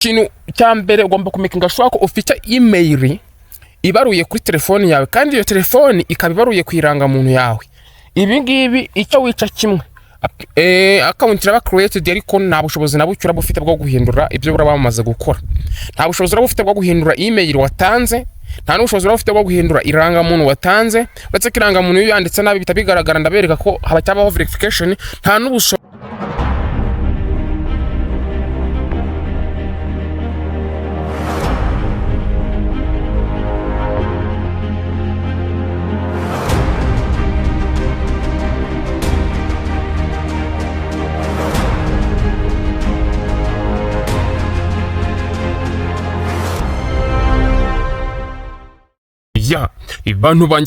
Ikintu cya mbere ugomba kumekinga sure ko ufite email ibaruye kuri telefone yawe, kandi iyo telefone ikaba ibaruye ku irangamuntu yawe. Ibi ngibi icyo wica kimwe, account iraba created ariko nta bushobozi na bucyo urabufite bwo guhindura ibyo uraba bamaze gukora. Nta bushobozi urabufite bwo guhindura email watanze, nta n'ubushobozi urabufite bwo guhindura irangamuntu watanze. Uretse ko irangamuntu iyo yanditse nabi bitabigaragara, ndabereka ko haba cyabaho verification. Nta n'ubushobozi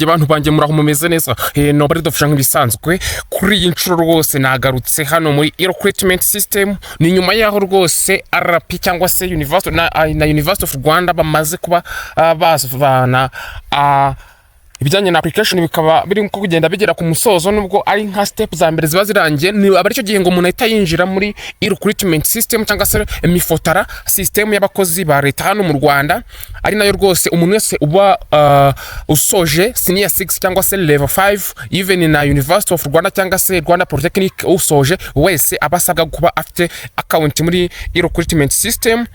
bantu banjye muraho mumeze neza. Nobody dofisha nk'ibisanzwe kuri iyi nshuro rwose nagarutse hano muri E-Recruitment System. Ni nyuma yaho rwose RP cyangwa se University na University of Rwanda bamaze kuba basvana ibijyanye na application bikaba biri ko kugenda bigera ku musozo, nubwo ari nka step za mbere ziba zirangiye. Ni abari cyo gihe ngo umuntu ahita yinjira muri E-Recruitment System cyangwa se MIFOTRA system y'abakozi ba leta hano mu Rwanda, ari nayo rwose umuntu wese uba usoje senior 6 cyangwa se level 5 even na University of Rwanda cyangwa se Rwanda Polytechnic usoje wese abasabwa kuba afite account muri E-Recruitment System.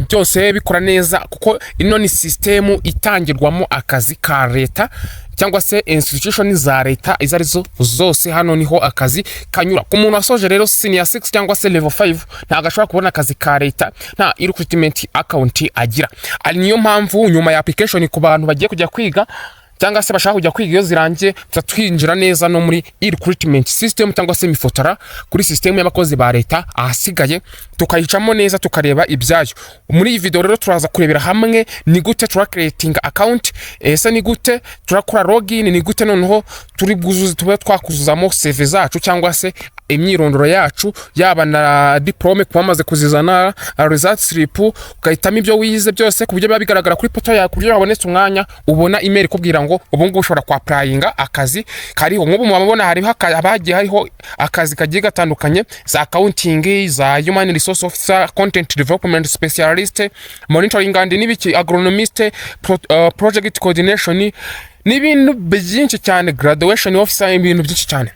Byose bikora neza kuko ino ni system itangirwamo akazi ka leta cyangwa se institution za leta izarizo zose. Hano niho akazi kanyura ku muntu wasoje rero senior 6 cyangwa se level 5, nta gashobora kubona akazi ka leta nta E-Recruitment account agira. Ari niyo mpamvu nyuma ya application ku bantu bagiye kujya kwiga cyangwa se bashaka kujya kwiga iyo zirangiye twinjira neza no muri E-Recruitment System cyangwa se MIFOTRA kuri system y'abakozi ba leta, ahasigaye tukayicamo neza tukareba ibyayo. Muri iyi video rero turaza kurebera hamwe ni gute tura creating account, ese ni gute turakora login, ni gute noneho turi bwuzuze tube twakuzuzamo CV zacu cyangwa se imyirondoro yacu, yaba na diplome kwamaze kuzizana, result slip, ukahitamo ibyo wize byose ku buryo biba bigaragara kuri poto yawe, kuburyo habonetse umwanya ubona email kubwira ngo ubu ngubu ushobora kwa applyinga akazi kariho. Nk'ubu mubabona hariho abagiye hariho akazi kagiye gatandukanye, za accounting, za human resource officer, content development specialist, monitoring and n'ibiki, agronomist, project coordination n'ibintu byinshi cyane, graduation officer, ibintu byinshi cyane.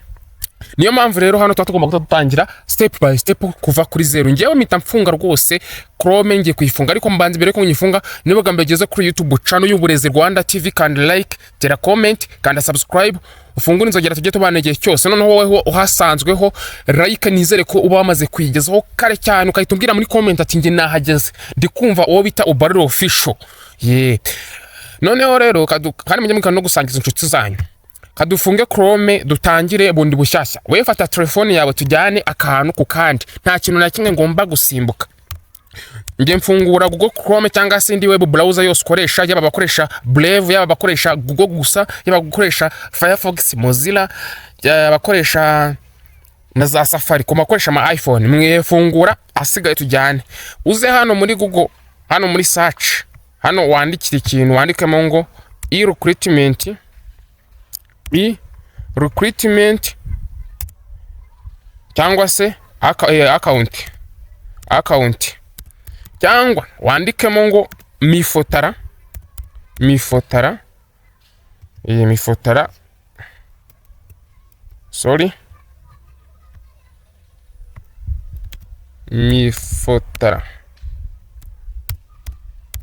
Niyo mpamvu rero hano tugomba gutangira step by step kuva kuri zero. Ngewe mpita mfunga rwose Chrome, ngiye kuyifunga, ariko mbanze mbere ko nyifunga nibaga mbegeze kuri YouTube channel y'Uburezi Rwanda TV, kandi like, tera comment, kandi subscribe, ufungura inzogera tujye tubana igihe cyose. Noneho wowe uhasanzweho like, nizere ko uba wamaze kwigezaho kare cyane, ukayitumbwira muri comment ati nge nahageze, ndikumva uwo bita Uburezi official. Noneho rero kandi mujye mukano gusangiza inshuti zanyu, kadufunge Chrome dutangire bundi bushyashya. Wewe fata telefone yawe tujyane akantu ku kandi, nta kintu na kimwe ngomba gusimbuka. Nge mfungura Google Chrome cyangwa se indi web browser yose ukoresha, yaba bakoresha Brave, yaba bakoresha Google gusa, yaba bakoresha Firefox, Mozilla, yaba bakoresha na za Safari, kuma bakoresha ama iPhone. Mwefungura asigaye tujyane uze hano muri Google, hano muri search, hano wandikira ikintu, wandikemo ngo E-Recruitment cyangwa se account cyangwa wandikemo ngo MIFOTRA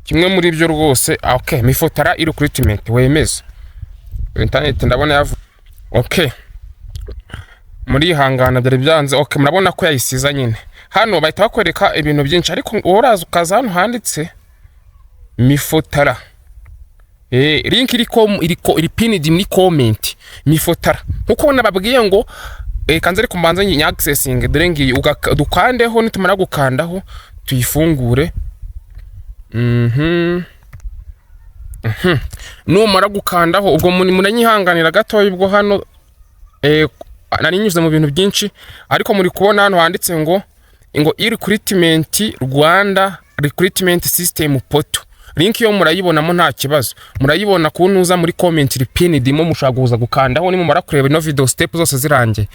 kimwe muri byo rwose. Okay, MIFOTRA E-Recruitment wemeze internet ndabona yavu. Okay, muri hangana byari byanze. Okay, murabona ko yayisiza nyine. Hano bahita bakwereka ibintu byinshi, ariko uraza ukaza hano handitse MIFOTRA. Link iri pinned muri comment MIFOTRA. Uko nababwiye ngo kanzari kumbanza nyi accessing, dore ngiyi dukandeho, nitumara gukandaho tuyifungure. Numara gukandaho ubwo munanyihanganira gato, ubwo hano nari nyuze mu bintu byinshi, ariko muri kubona hano handitse ngo E-Recruitment Rwanda Recruitment System poto. link yo murayibonamo nta kibazo, murayibona kunuza muri comment pinned mo mushaguza gukandaho ni mumara kureba no video step zose zirangiye.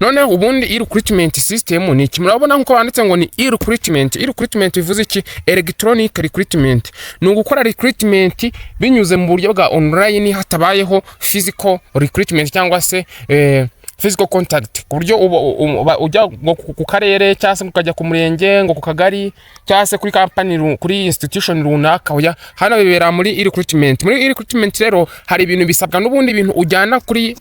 None ubundi e-recruitment system ni iki? Murabona nko banditse ngo ni e-recruitment. E-recruitment bivuze iki? Electronic recruitment. Ni ugukora recruitment binyuze mu buryo bwa online hatabayeho physical recruitment cyangwa se physical contact, ku buryo ujya ku karere cyangwa se ukajya ku murenge ngo ku kagari cyangwa se kuri company kuri institution runaka. Oya, hano bibera muri e-recruitment. Muri e-recruitment rero hari ibintu bisabwa n'ubundi ibintu ujyana kuri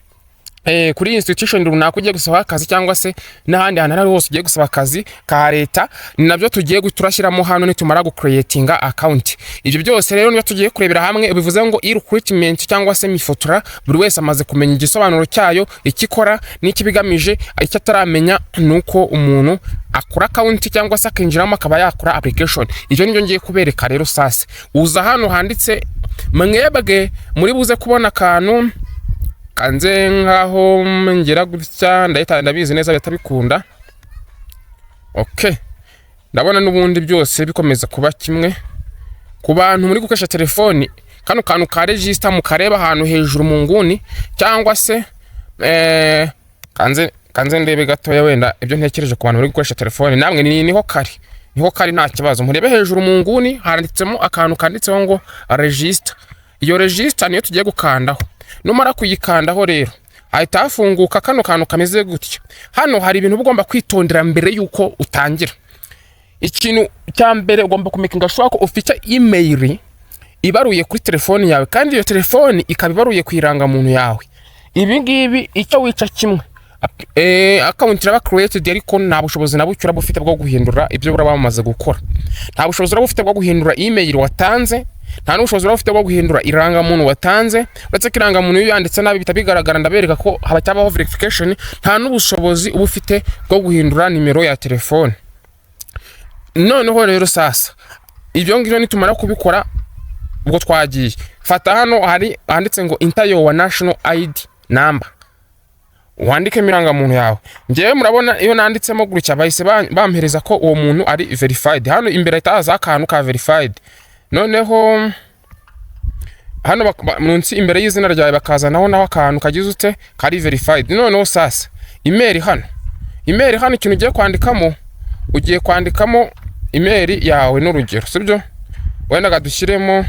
institution runaka ugiye gusaba akazi cyangwa se n'ahandi hantu ari hose ugiye gusaba akazi ka leta, ni nabyo tugiye guturashyiramo hano nitumara gucreatinga account. Ibyo byose rero niyo tugiye kurebera hamwe, bivuze ngo e-recruitment cyangwa se MIFOTRA buri wese amaze kumenya igisobanuro cyayo, ikikora n'ikibigamije. Icyo ataramenya nuko umuntu akora account cyangwa se akinjiramo akaba yakora application. Ibyo nibyo ngiye kubereka rero. Sasa uza hano handitse mwebwe muri buze kubona akantu kanze nkaho ngera gutya, ndahita ndabizi neza bitabikunda. Okay, ndabona n'ubundi byose bikomeza kuba kimwe ku bantu muri gukoresha telefoni. Kano kantu ka register mukareba ahantu hejuru mu nguni, cyangwa se kanze ndebe gatoya wenda ibyo ntekereje ku bantu muri gukoresha telefoni. Namwe niho kari nta kibazo. Murebe hejuru mu nguni handitsemo akantu kanditseho ngo register. Iyo register niyo tugiye gukandaho. Numara kuyikandaho rero ahita hafunguka kano kantu kameze gutya. Hano hari ibintu ugomba kwitondera mbere yuko utangira. Ikintu cya mbere ugomba kumekinga sure ko ufite email ibaruye kuri telefoni yawe, kandi iyo telefoni ikabibaruye ku irangamuntu yawe. Ibi ngibi icyo wica kimwe, account iraba created ariko nta bushobozi na bucyo urabufite bwo guhindura ibyo uraba bamaze gukora. Nta bushobozi urabufite bwo guhindura email watanze, nta n'ubushobozi urabufite bwo guhindura irangamuntu watanze. Uretse ko irangamuntu iyo yanditse nabi bitabigaragara, ndabereka ko haba cyabaho verification. Nta n'ubushobozi uba ufite bwo guhindura nimero ya telefone. Noneho rero sasa ibyo ngibyo nitumara kubikora ubwo twagiye, fata hano hari handitse ngo enter your national ID number, wandike irangamuntu yawe. Ngewe murabona iyo nanditsemo gutya bahise bampereza ko uwo muntu ari verified. Hano imbere itaza akantu ka verified. Noneho hano munsi imbere y'izina ryawe bakazanaho naho akantu kagize ute kari verified. Noneho sasa email hano ikintu ugiye kwandikamo email yawe n'urugero, sibyo? Wenda gadushyiremo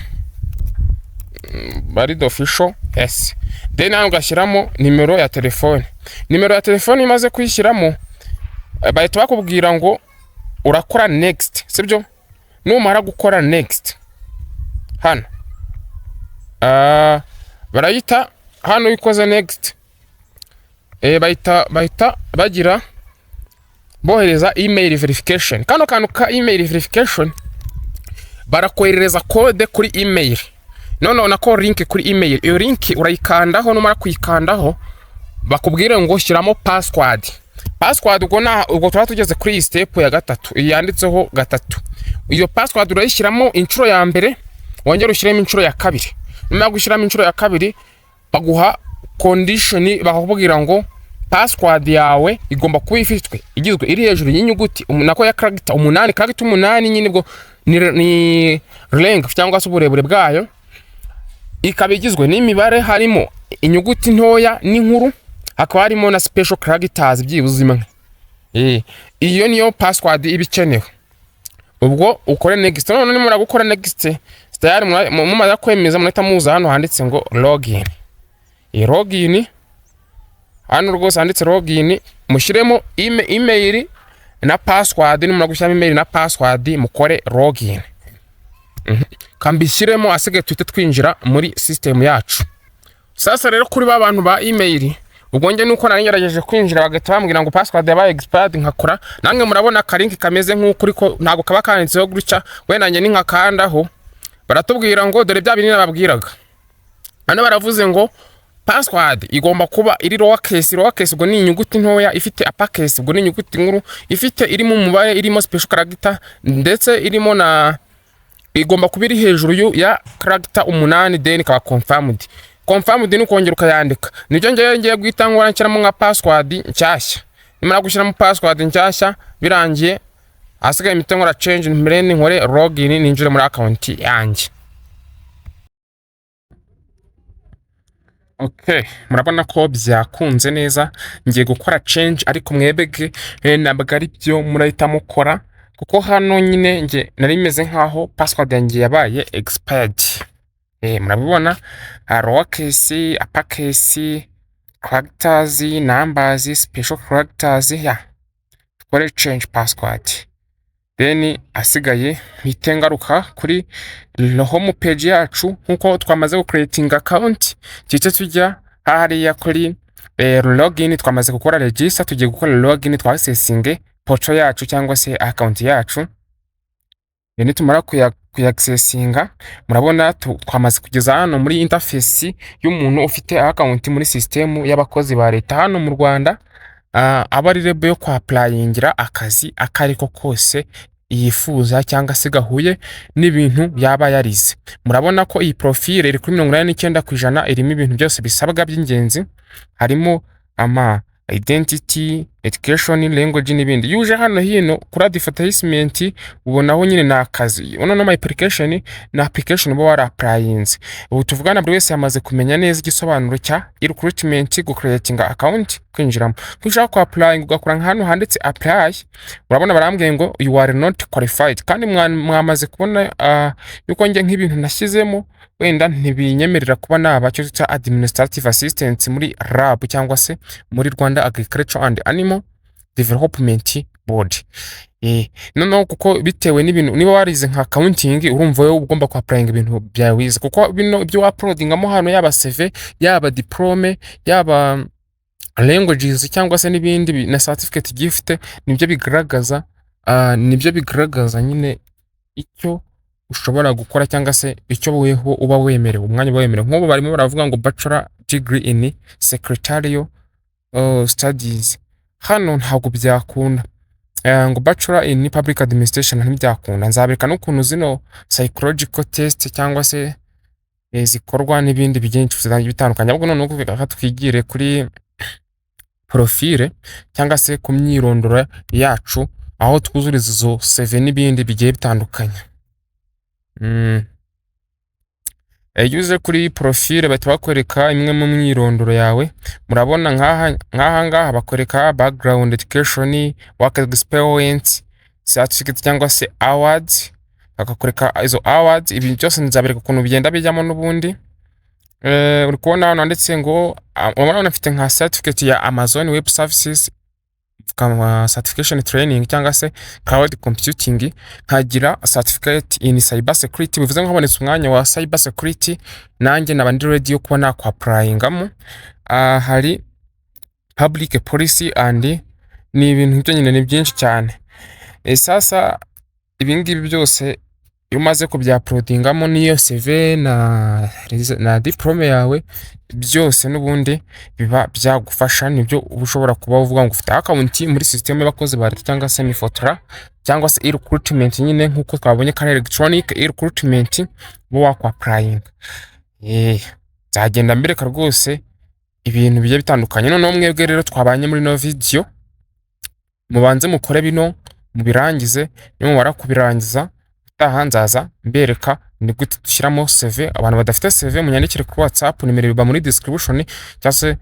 valid official yes. Then hano gashyiramo nimero ya telefone. Nimero ya telefone imaze kuyishyiramo bahita bakubwira ngo urakora next, sibyo? Numara gukora next hano barayita hano ikoze next, bahita bagira bohereza email verification. Kano kantu ka email verification barakohereza code kuri email, none nako link kuri email. Iyo link urayikandaho, numara kuyikandaho bakubwira ngo shyiramo password. Ubwo tuba tugeze kuri step ya gatatu yanditseho gatatu. Iyo password urayishyiramo inshuro ya mbere, wongera ushyiremo inshuro ya kabiri. Nyuma yo gushyiramo inshuro ya kabiri baguha condition, bakubwira ngo password yawe igomba kuba igizwe iri hejuru y'inyuguti nako ya character 8. Character 8 nyine bwo ni length cyangwa se uburebure bwayo, ikaba igizwe n'imibare harimo inyuguti ntoya n'inkuru, hakaba harimo na special characters byibuzima. Iyo niyo password ibikenewe. Ubwo ukore next. None nimura gukora next tayari mumaze kwemeza munahita muza hano handitse ngo login. Login hano rwose handitse login, mushyiremo email na password. Nimura gushyiramo email na password mukore login. Kambishyiremo asigaye tuhite twinjira muri system yacu. Sasa rero kuri ba bantu ba email, ubwo nge nuko narengerageje kwinjira bagahita bambwira ngo password yabaye expired nkakora. Nange murabona akarinki kameze nk'uko ariko ntago kaba kanditseho gutya, wenda nge ni nkakandaho baratubwira ngo dore bya binini nababwiraga. Hano baravuze ngo password igomba kuba iri lowercase. Lowercase ubwo ni inyuguti ntoya, ifite uppercase ubwo ni inyuguti nkuru, ifite irimo umubare, irimo special character, ndetse irimo na igomba kuba iri hejuru ya character 8. Then ikaba confirmed ni ukongera ukayandika. Nibyo ngiye guhita ngora nshyiramo nka password nshyashya. Nimara gushyiramo password nshyashya birangiye, asigaye imite nkora change mbere nkore login ninjire muri account yanjye. Okay, murabona ko byakunze neza, ngiye gukora change ariko mwebwe ntabwo ari byo murahita mukora, kuko hano nyine nge nari meze nkaho password yanjye yabaye expired. Murabibona, lowercase, uppercase, characters, numbers, special characters, tukore change password. Then asigaye mpite ngaruka kuri home page yacu nkuko twamaze creating account, cyice tujya hariya kuri login. Twamaze gukora register, tugiye gukora login, twaccessinge portal yacu cyangwa se account yacu. Then tumara kuyaccessinga, murabona twamaze kugeza hano muri interface y'umuntu ufite account muri system y'abakozi ba leta hano mu Rwanda. Aba ari rebe yo kwa applyingira akazi akariko kose yifuza cyangwa se gahuye n'ibintu yaba yarize. Murabona ko iyi profile iri kuri 89% irimo ibintu byose bisabwa by'ingenzi, harimo ama identity, education, language n'ibindi. Yuje hano hino kuri advertisement ubonaho nyine na akazi, no my application na application bo wari applyinze. Ubu tuvugana buri wese yamaze kumenya neza igisobanuro cya recruitment, go creating account, kwinjiramo. Kushaka ku applying ugakora hano handitse apply, urabona barambwiye ngo you are not qualified, kandi mwamaze kubona yuko nge nk'ibintu nashyizemo wenda ntibinyemerera kuba naba cyo cya administrative assistant muri RAB cyangwa se muri Rwanda Agriculture and Animal Development Board. No kuko bitewe n'ibintu niba warize nka accounting, urumva wowe ugomba ku applying ibintu bya wize, kuko bino ibyo uploadingamo hano yaba CV, yaba diplome, yaba languages cyangwa se n'ibindi na certificate gift, nibyo bigaragaza nyine icyo ushobora gukora cyangwa se icyo weho uba wemerewe, umwanya uba wemerewe. Nk'ubu barimo baravuga ngo bachelor degree in secretarial studies, hano ntabwo byakunda. Ngo bachelor in public administration ntibyakunda. Nzabereka n'ukuntu zino psychological test cyangwa se zikorwa n'ibindi byinshi bitandukanye. Ahubwo none uko twigire kuri profile cyangwa se ku myirondoro yacu, aho twuzuriza izo CV n'ibindi bigiye bitandukanye. Yuze kuri profile bahita bakwereka imwe mu myirondoro yawe. Murabona ngaha bakwereka background, education, work experience, certificate cyangwa se awards, bakakwereka izo awards. Ibi byose nzabereka ukuntu bigenda bijyamo n'ubundi. Uri kubona hano handitse ngo urabona mfite nka certificate ya Amazon Web Services, kama certification training cyangwa se cloud computing, nkagira certificate in cyber security. Bivuze ngo habonetse umwanya wa cyber security, nanjye nabandi ready yo kuba nakwa applyingamo. Hari public policy and ni ibintu byo nyine ni byinshi cyane. Sasa ibingibi byose iyo umaze kubya-uploadingamo niyo CV na diplome yawe, byose n'ubundi biba byagufasha. Nibyo ushobora kuba uvuga ngo ufite account muri system y'abakozi ba leta cyangwa se MIFOTRA cyangwa se e-recruitment nyine nkuko twabonye kandi electronic e-recruitment bo wakwa applying. Zagenda mbereka rwose ibintu bigiye bitandukanye. None mwebwe rero twabanye muri no video, mubanze mukore bino mubirangize, nimumara kubirangiza nzaza mbereka ni gute dushyiramo CV. Abantu badafite CV munyandikire kuri WhatsApp, nimero biba muri description cyangwa se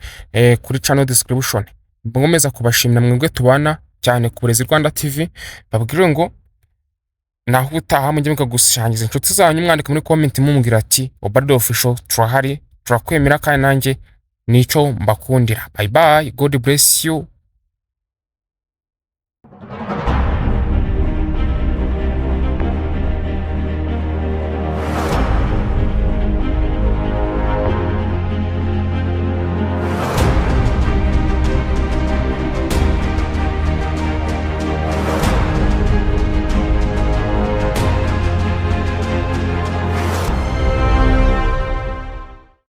kuri channel description. Ngomeza kubashimira mwebwe tubana cyane ku Uburezi Rwanda TV, babwire ngo naho utaha mujye mukagushangiza inshuti zanyu, mwandika muri comment mumubwira ati Obado official turahari, turakwemera kandi nanjye nico mbakundira. Bye bye, God bless you.